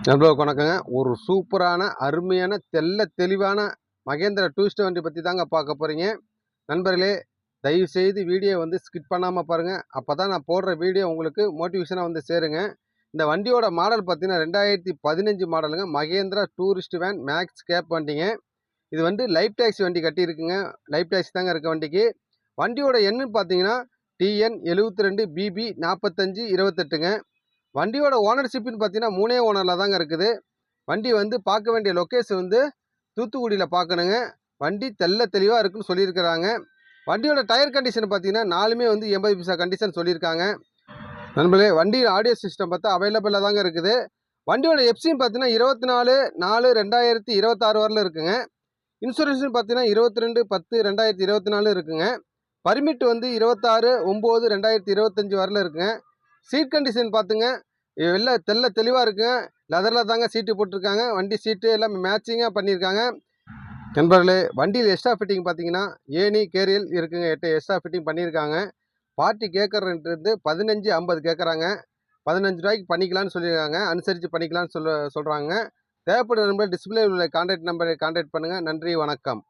நண்பர்களுக்கு வணக்கங்க. ஒரு சூப்பரான அருமையான தெள்ள தெளிவான மகேந்திரா டூரிஸ்ட் வண்டி பற்றி தாங்க பார்க்க போகிறீங்க. நண்பர்களே, தயவு செய்து வீடியோ ஸ்கிப் பண்ணாமல் பாருங்கள். அப்போ தான் நான் போடுற வீடியோ உங்களுக்கு மோட்டிவேஷனாக சேருங்க. இந்த வண்டியோட மாடல் பார்த்தீங்கன்னா 2015 மாடலுங்க. Mahindra tourist van max cab வண்டிங்க. இது லைஃப் டாக்ஸி வண்டி கட்டியிருக்குங்க. லைஃப் டாக்ஸி தாங்க இருக்க வண்டிக்கு. வண்டியோட எண்ணுன்னு பார்த்தீங்கன்னா TN 72BB 4528ங்க. வண்டியோட ஓனர்ஷிப்னு பார்த்தீங்கன்னா 3 ஓனரில் தாங்க இருக்குது. வண்டி பார்க்க வேண்டிய லொக்கேஷன் தூத்துக்குடியில் பார்க்கணுங்க. வண்டி தெள்ள தெளிவாக இருக்குன்னு சொல்லியிருக்கிறாங்க. வண்டியோட டயர் கண்டிஷன் பார்த்தீங்கன்னா 4மே 80 பைசா கண்டிஷன் சொல்லியிருக்காங்க. நண்பர்களே, வண்டி ஆடியோ சிஸ்டம் பார்த்தா அவைலபிளாக தாங்க இருக்குது. வண்டியோட எஃப்சின்னு பார்த்தீங்கன்னா 24/4/2026 வரல இருக்குங்க. இன்சூரன்ஸ்னு பார்த்தீங்கன்னா 22/10/2024 இருக்குங்க. பர்மிட் 26/9/2025 வரல இருக்குங்க. சீட் கண்டிஷன் பார்த்துங்க, எல்லாம் தெள்ள தெளிவாக இருக்குங்க. லெதரில் தாங்க சீட்டு போட்டிருக்காங்க. வண்டி சீட்டு எல்லாமே மேட்சிங்காக பண்ணியிருக்காங்க. நண்பர்களே, வண்டியில் எக்ஸ்ட்ரா ஃபிட்டிங் பார்த்தீங்கன்னா ஏணி கேரியல் இருக்குங்க. 8 எக்ஸ்ட்ரா ஃபிட்டிங் பண்ணியிருக்காங்க. பார்ட்டி கேட்குறது 15,50 கேட்குறாங்க. 15 ரூபாய்க்கு பண்ணிக்கலான்னு சொல்லியிருக்காங்க. அனுசரித்து பண்ணிக்கலான்னு சொல்கிறாங்க. தேவைப்படுற நம்பர் டிஸ்பிளே உள்ள கான்டாக்ட் நம்பரை கான்டாக்ட் பண்ணுங்கள். நன்றி, வணக்கம்.